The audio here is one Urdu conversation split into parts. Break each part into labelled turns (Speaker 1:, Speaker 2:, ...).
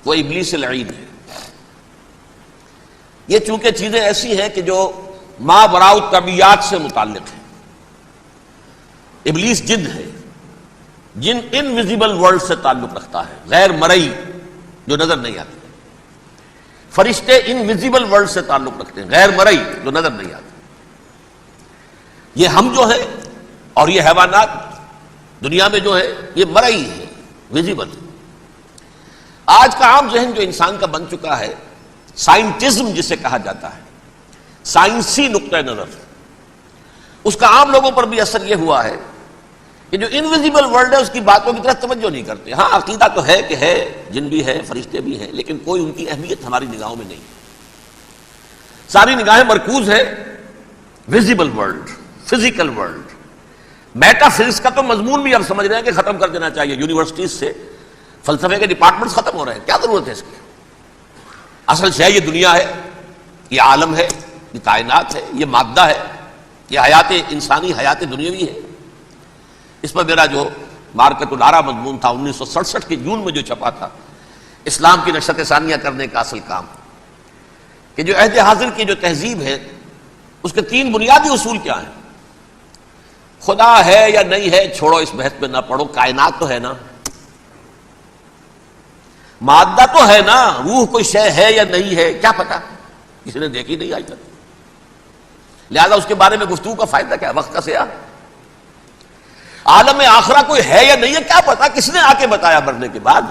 Speaker 1: وہ ابلیس لعین ہے۔ یہ چونکہ چیزیں ایسی ہیں کہ جو ما وراء الطبیعات سے متعلق ہیں۔ ابلیس جن ہے، جن انویزیبل ورلڈ سے تعلق رکھتا ہے، غیر مرئی جو نظر نہیں آتی۔ فرشتے انویزیبل ورلڈ سے تعلق رکھتے ہیں، غیر مرئی جو نظر نہیں آتے۔ یہ ہم جو ہے اور یہ حیوانات دنیا میں جو ہے یہ مرئی ہے، ویزیبل۔ آج کا عام ذہن جو انسان کا بن چکا ہے، سائنٹزم جسے کہا جاتا ہے، سائنسی نقطہ نظر، اس کا عام لوگوں پر بھی اثر یہ ہوا ہے کہ جو انویزیبل ورلڈ ہے اس کی باتوں کی طرف توجہ نہیں کرتے۔ ہاں عقیدہ تو ہے کہ ہے، جن بھی ہے، فرشتے بھی ہیں، لیکن کوئی ان کی اہمیت ہماری نگاہوں میں نہیں۔ ساری نگاہیں مرکوز ہے visible world, physical world. Meta physics کا تو مضمون بھی اب سمجھ رہے ہیں کہ ختم کر دینا چاہیے، یونیورسٹیز سے فلسفے کے ڈپارٹمنٹس ختم ہو رہے ہیں، کیا ضرورت ہے اس کی؟ اصل شے یہ دنیا ہے، یہ عالم ہے، یہ کائنات ہے، یہ مادہ ہے، یہ حیات انسانی، حیات دنیاوی ہے۔ اس پر میرا جو مارکت الارا مضمون تھا 1967 کے جون میں جو چھپا تھا، اسلام کی نشرت ثانیہ کرنے کا اصل کام، کہ جو عہد حاضر کی جو تہذیب ہے اس کے 3 بنیادی اصول کیا ہیں؟ خدا ہے یا نہیں ہے چھوڑو، اس بحث میں نہ پڑھو، کائنات تو ہے نا، مادہ تو ہے نا، روح کوئی شے ہے یا نہیں ہے کیا پتا، کسی نے دیکھی نہیں آج تک، لہذا اس کے بارے میں گفتگو کا فائدہ کیا، وقت کا سیاح۔ عالم آخرہ کوئی ہے یا نہیں ہے کیا پتا، کس نے آ کے بتایا مرنے کے بعد،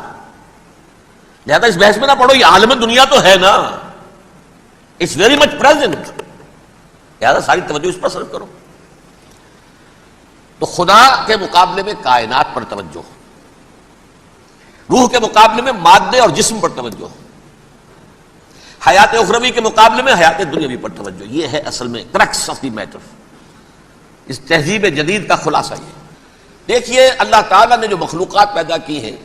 Speaker 1: لہذا اس بحث میں نہ پڑھو، یہ عالم دنیا تو ہے نا، اٹس ویری مچ پریزنٹ، لہذا ساری توجہ اس پر صرف کرو۔ تو خدا کے مقابلے میں کائنات پر توجہ، روح کے مقابلے میں مادے اور جسم پر توجہ، حیات اخروی کے مقابلے میں حیات دنیاوی پر توجہ، یہ ہے اصل میں کرکس آف دی میٹر، اس تہذیب جدید کا خلاصہ یہ۔ دیکھیے اللہ تعالیٰ نے جو مخلوقات پیدا کی ہیں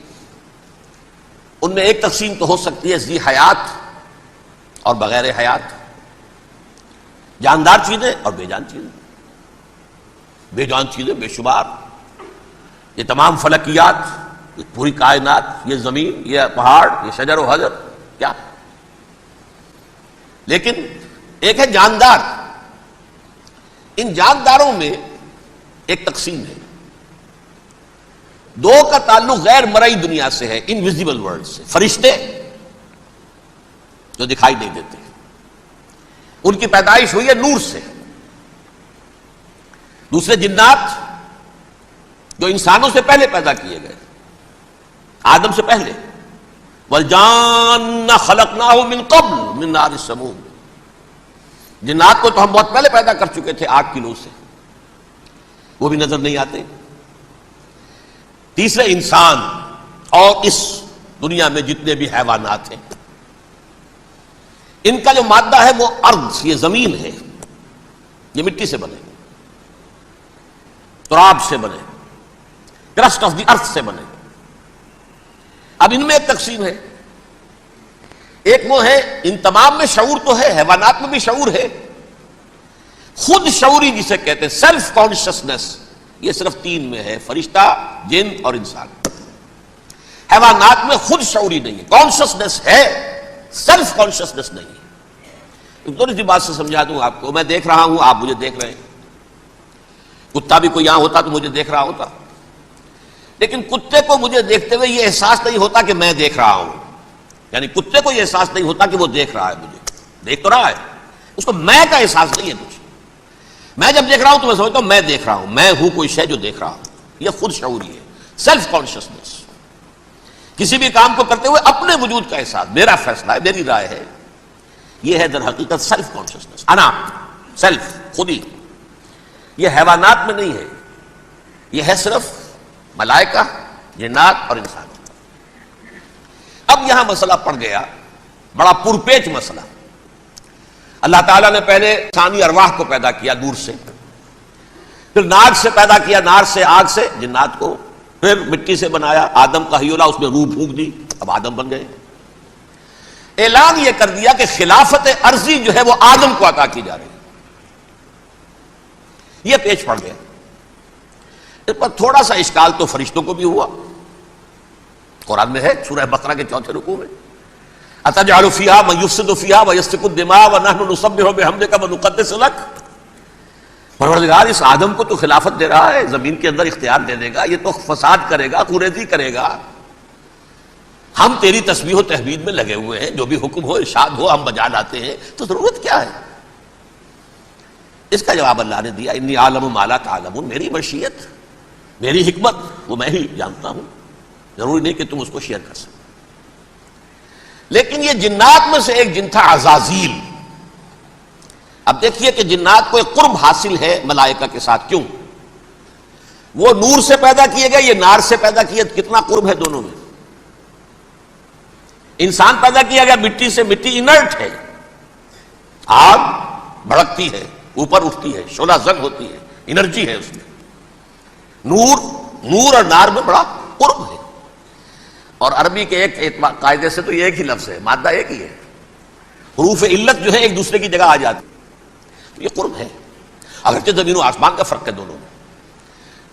Speaker 1: ان میں ایک تقسیم تو ہو سکتی ہے ذی حیات اور بغیر حیات، جاندار چیزیں اور بے جان چیزیں۔ بے جان چیزیں بے شمار، یہ تمام فلکیات، یہ پوری کائنات، یہ زمین، یہ پہاڑ، یہ شجر و حجر، کیا؟ لیکن ایک ہے جاندار، ان جانداروں میں ایک تقسیم ہے، 2 کا تعلق غیر مرئی دنیا سے ہے، انویزیبل ورلڈ سے۔ فرشتے جو دکھائی نہیں دیتے، ان کی پیدائش ہوئی ہے نور سے۔ دوسرے جنات جو انسانوں سے پہلے پیدا کیے گئے، آدم سے پہلے، وَالْجَانَّ خَلَقْنَاهُ مِن قَبْلُ مِن نَارِ السَّمُومِ، جنات کو تو ہم بہت پہلے پیدا کر چکے تھے آگ کی لو سے، وہ بھی نظر نہیں آتے۔ تیسرے انسان اور اس دنیا میں جتنے بھی حیوانات ہیں، ان کا جو مادہ ہے وہ ارض، یہ زمین ہے، یہ مٹی سے بنے، تراب سے بنے، کرسٹ آف دی ارتھ سے بنے۔ اب ان میں ایک تقسیم ہے، ایک وہ ہے ان تمام میں شعور تو ہے، حیوانات میں بھی شعور ہے، خود شعوری جسے کہتے ہیں سیلف کانشسنس، یہ صرف 3 میں ہے، فرشتہ، جن اور انسان۔ حیوانات میں خود شعوری نہیں ہے، کانشسنس ہے، سیلف کانشسنس نہیں ہے۔ تھوڑی سی بات سے سمجھا دوں آپ کو، میں دیکھ رہا ہوں، آپ مجھے دیکھ رہے ہیں، کتا بھی کوئی یہاں ہوتا تو مجھے دیکھ رہا ہوتا، لیکن کتے کو مجھے دیکھتے ہوئے یہ احساس نہیں ہوتا کہ میں دیکھ رہا ہوں، یعنی کتے کو یہ احساس نہیں ہوتا کہ وہ دیکھ رہا ہے، مجھے دیکھ تو رہا ہے، اس کو میں کا احساس نہیں ہے کچھ۔ میں جب دیکھ رہا ہوں تو میں سمجھتا ہوں میں دیکھ رہا ہوں، میں ہوں کوئی شے جو دیکھ رہا ہوں، یہ خود شعوری ہے، سیلف کانشسنس۔ کسی بھی کام کو کرتے ہوئے اپنے وجود کا احساس، میرا فیصلہ ہے، میری رائے ہے، یہ ہے در حقیقت سیلف کانشسنس، انا، سیلف، خودی۔ یہ حیوانات میں نہیں ہے، یہ ہے صرف ملائکہ، جنات اور انسان۔ اب یہاں مسئلہ پڑ گیا، بڑا پرپیچ مسئلہ۔ اللہ تعالیٰ نے پہلے ثانی ارواح کو پیدا کیا نور سے، پھر ناگ سے پیدا کیا، نار سے، آگ سے جنات کو، پھر مٹی سے بنایا، آدم کا حیولہ، اس میں روح پھونک دی، اب آدم بن گئے۔ اعلان یہ کر دیا کہ خلافت عرضی جو ہے وہ آدم کو عطا کی جا رہی ہے۔ یہ پیچ پڑ گیا، اس پر تھوڑا سا اشکال تو فرشتوں کو بھی ہوا، قرآن میں ہے سورہ بقرہ کے 4 رکوع میں، اتجعل فیہا من یفسد فیہا ویسفک الدماء ونحن نسبح بحمدک ونقدس لک. پروردگار اس آدم کو تو خلافت دے رہا ہے، زمین کے اندر اختیار دے دے گا، یہ تو فساد کرے گا، کوریزی کرے گا، ہم تیری تسبیح و تحمید میں لگے ہوئے ہیں، جو بھی حکم ہو ارشاد ہو ہم بجا لاتے ہیں، تو ضرورت کیا ہے؟ اس کا جواب اللہ نے دیا، انی اعلم ما لا تعلمون، میری مشیت، میری حکمت وہ میں ہی جانتا ہوں، ضروری نہیں کہ تم اس کو شیئر کر سکو. لیکن یہ جنات میں سے ایک جن تھا عزازیل. اب دیکھیے کہ جنات کو ایک قرب حاصل ہے ملائکہ کے ساتھ. کیوں؟ وہ نور سے پیدا کیے گئے، یہ نار سے پیدا کیے، کتنا قرب ہے دونوں میں. انسان پیدا کیا گیا مٹی سے، مٹی انرٹ ہے، آگ بھڑکتی ہے، اوپر اٹھتی ہے، شعلہ زن ہوتی ہے، انرجی ہے اس میں. نور اور نار میں بڑا قرب ہے. اور عربی کے ایک قاعدے سے تو یہ ایک ہی لفظ ہے، مادہ ایک ہی ہے، حروف علت جو ہے ایک دوسرے کی جگہ آ جاتی، تو یہ قرب ہے. اگرچہ زمین و آسمان کا فرق ہے دونوں میں.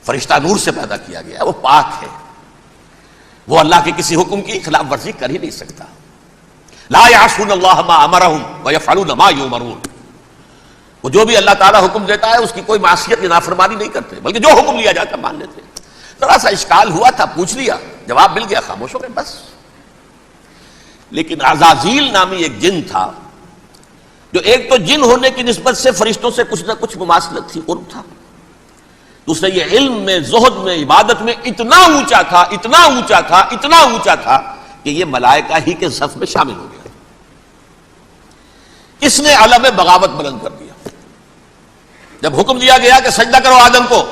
Speaker 1: فرشتہ نور سے پیدا کیا گیا، وہ پاک ہے، وہ اللہ کے کسی حکم کی خلاف ورزی کر ہی نہیں سکتا. لا یعصون اللہ ما امرہم ویفعلون ما یؤمرون. وہ جو بھی اللہ تعالیٰ حکم دیتا ہے اس کی کوئی معصیت یا نافرمانی نہیں کرتے، بلکہ جو حکم لیا جاتا مان لیتے. ذرا سا اشکال ہوا تھا، پوچھ لیا، جواب مل گیا، خاموش ہو گئے بس. لیکن عزازیل نامی ایک جن تھا، جو ایک تو جن ہونے کی نسبت سے فرشتوں سے کچھ نہ کچھ مماثلت تھی، قرب تھا. دوسرے یہ علم میں، زہد میں، عبادت میں اتنا اونچا تھا، اتنا اونچا تھا، اتنا اونچا تھا کہ یہ ملائکہ ہی کے صف میں شامل ہو گیا. اس نے علم بغاوت بلند کر دیا. جب حکم دیا گیا کہ سجدہ کرو آدم کو،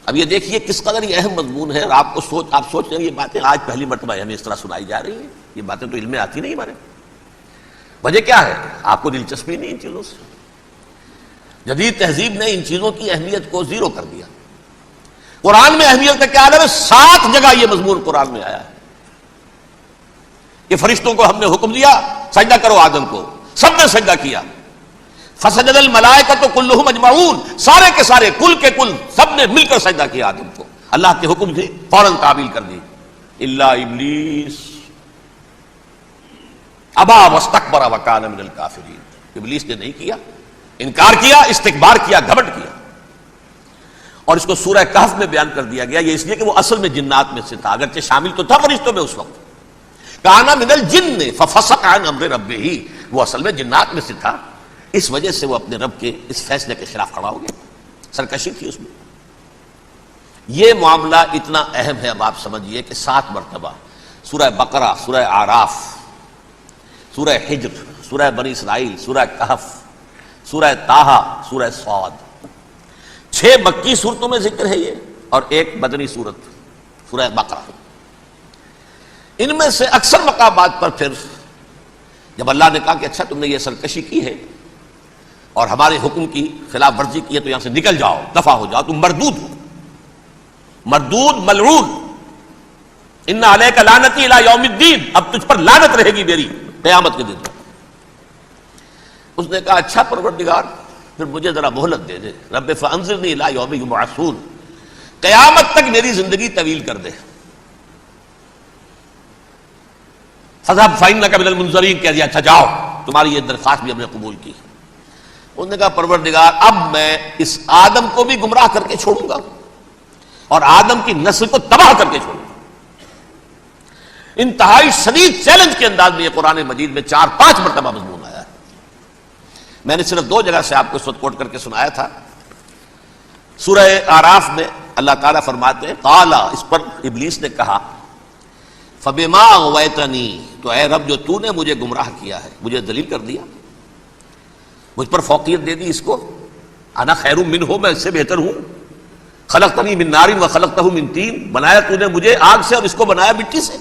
Speaker 1: اب یہ دیکھیے کس قدر یہ اہم مضمون ہے. اور آپ سوچ رہے ہیں یہ باتیں آج پہلی مرتبہ ہمیں اس طرح سنائی جا رہی ہیں، یہ باتیں تو علم میں آتی نہیں ہمارے. وجہ کیا ہے؟ آپ کو دلچسپی نہیں ان چیزوں سے. جدید تہذیب نے ان چیزوں کی اہمیت کو زیرو کر دیا. قرآن میں اہمیت کا کیا عالم ہے؟ 7 جگہ یہ مضمون قرآن میں آیا ہے کہ فرشتوں کو ہم نے حکم دیا سجدہ کرو آدم کو، سب نے سجدہ کیا. فسجد الملائکۃ کلھم اجمعون، سارے کے سارے، کل کے کل، سب نے مل کر سجدہ کیا آدم کو. اللہ کے حکم سے فوراً تعمیل کر دی. الا ابلیس ابا واستکبر وکان من الکافرین. ابلیس نے نہیں کیا، انکار کیا، استکبار کیا، گھمنڈ کیا. اور اس کو سورہ کہف میں بیان کر دیا گیا. یہ اس لیے کہ وہ اصل میں جنات میں سے تھا، اگرچہ شامل تو تھا فرشتوں میں اس وقت. کان من الجن ففسق عن امر ربہ، وہ اصل میں جنات میں سے تھا. اس وجہ سے وہ اپنے رب کے اس فیصلے کے خلاف کھڑا ہو گیا، سرکشی تھی اس میں. یہ معاملہ اتنا اہم ہے. اب آپ سمجھیے کہ 7 مرتبہ سورہ بقرہ، سورہ اعراف، سورہ حجر، سورہ بنی اسرائیل، سورہ کہف، سورہ طٰہٰ، سورہ صاد، 6 مکی صورتوں میں ذکر ہے یہ، اور ایک مدنی صورت سورہ بقرہ. ان میں سے اکثر مقامات پر پھر جب اللہ نے کہا کہ اچھا تم نے یہ سرکشی کی ہے اور ہمارے حکم کی خلاف ورزی کی ہے تو یہاں سے نکل جاؤ، دفع ہو جاؤ، تم مردود ہو، مردود ملعون. ان علیک لعنتی الی یوم الدین، اب تجھ پر لعنت رہے گی میری قیامت کے دن. اس نے کہا اچھا پروردگار پھر مجھے ذرا مہلت دے دے، رب فانظرنی الی یوم یبعثون، قیامت تک میری زندگی طویل کر دے. فذهب فإنك من المنظرین، کہہ دیا اچھا جاؤ، تمہاری یہ درخواست بھی ہم نے قبول کی. انہوں نے کہا پروردگار اب میں اس آدم کو بھی گمراہ کر کے چھوڑوں گا اور آدم کی نسل کو تباہ کر کے چھوڑوں گا. انتہائی شدید چیلنج کے انداز میں یہ قرآن مجید میں 4-5 مرتبہ مضمون آیا ہے. میں نے صرف 2 جگہ سے آپ کو اس وقت کوٹ کر کے سنایا تھا. سورہ اعراف میں اللہ تعالیٰ فرماتے ہیں قال، اس پر ابلیس نے کہا فبما اغویتنی، تو اے رب جو تو نے مجھے گمراہ کیا ہے، مجھے ذلیل کر دیا، مجھ پر فوقیت دے دی، اس کو انا خیر منہ، میں اس سے بہتر ہوں. خلقتنی من نار وخلقتہ من طین، بنایا تو نے مجھے آگ سے اور اس کو بنایا مٹی سے.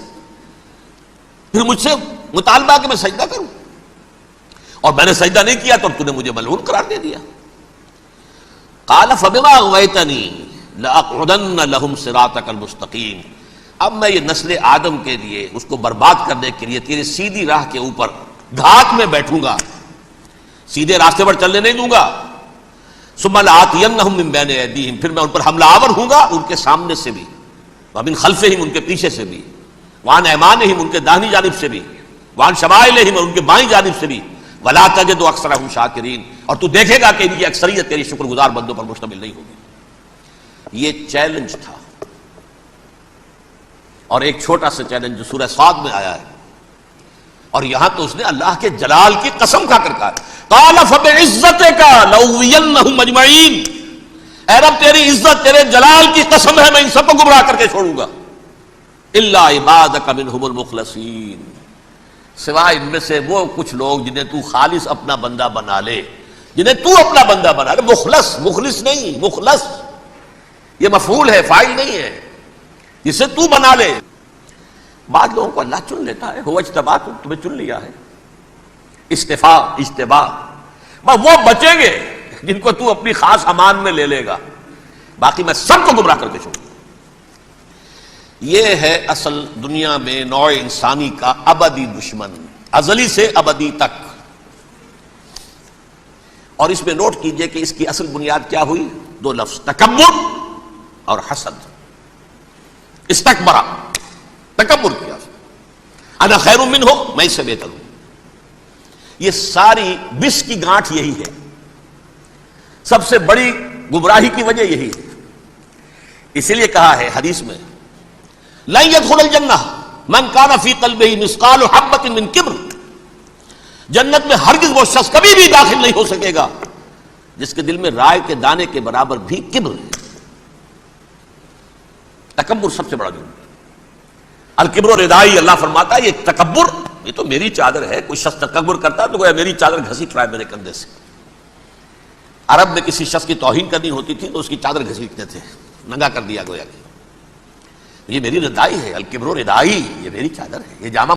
Speaker 1: پھر مجھ سے مطالبہ کہ میں سجدہ کروں، اور میں نے سجدہ نہیں کیا تو نے مجھے ملعون قرار دے دیا. قال فبما اغویتنی لاقعدن لهم صراطک المستقیم، اب میں یہ نسل آدم کے لیے، اس کو برباد کرنے کے لیے تیرے سیدھی راہ کے اوپر گھات میں بیٹھوں گا، سیدھے راستے پر چلنے نہیں دوں گا. ثم لآتینہم من بین ایدیہم، پھر میں ان پر حملہ آور ہوں گا، ان کے سامنے سے بھی، ومن خلفہم، ان کے پیچھے سے بھی، وعن ایمانہم ان کے داہنی جانب سے بھی، وعن شمائلہم اور ان کے بائیں جانب سے بھی، ولا تجد اکثرہم شاکرین اور تو دیکھے گا کہ ان کی اکثریت تیری شکر گزار بندوں پر مشتمل نہیں ہوگی۔ یہ چیلنج تھا، اور ایک چھوٹا سا چیلنج جو سورہ صاد میں آیا ہے، اور یہاں تو اس نے اللہ کے جلال کی قسم کھا کر کہا قال فبعزتک لأغوینہم اجمعین، اے رب تیری عزت تیرے جلال کی قسم ہے میں ان سب کو گمراہ کر کے چھوڑوں گا، الا عبادک منہم المخلصین، سوائے ان میں سے وہ کچھ لوگ جنہیں تو خالص اپنا بندہ بنا لے، جنہیں تو اپنا بندہ بنا لے۔ مخلص، مخلص نہیں، مخلص یہ مفعول ہے، فاعل نہیں ہے، جسے تو بنا لے۔ بعض لوگوں کو اللہ چن لیتا ہے، هو اجتباکم، تمہیں چن لیا ہے، استفاء اجتباء، بس وہ بچیں گے جن کو تو اپنی خاص امان میں لے لے گا، باقی میں سب کو گمراہ کر کے چھوڑوں گا۔ یہ ہے اصل دنیا میں نوع انسانی کا ابدی دشمن، ازلی سے ابدی تک۔ اور اس میں نوٹ کیجئے کہ اس کی اصل بنیاد کیا ہوئی؟ دو لفظ، تکبر اور حسد۔ استکبرا، تکبر کیا، انا خیر منہ، میں اس سے بہتر ہوں۔ یہ ساری بس کی گانٹھ یہی ہے، سب سے بڑی گمراہی کی وجہ یہی ہے۔ اسی لیے کہا ہے حدیث میں لن يدخل الجنہ من کان فی قلبہ مثقال حبۃ من کبر، جنت میں ہرگز وہ شخص کبھی بھی داخل نہیں ہو سکے گا جس کے دل میں رائے کے دانے کے برابر بھی کبر ہے۔ تکبر سب سے بڑا جرم ہے۔ الکبر ردائی، اللہ فرماتا ہے یہ تکبر یہ تو میری چادر ہے، کوئی شخص تکبر کرتا ہے تو گویا میری چادر گھسیٹ رہا ہے میرے کندھے سے۔ عرب میں کسی شخص کی توہین کرنی ہوتی تھی تو اس کی چادر گھسیٹتے تھے، ننگا کر دیا گویا کہ یہ میری ردائی ہے، الکبر ردائی، یہ میری چادر ہے، یہ جامہ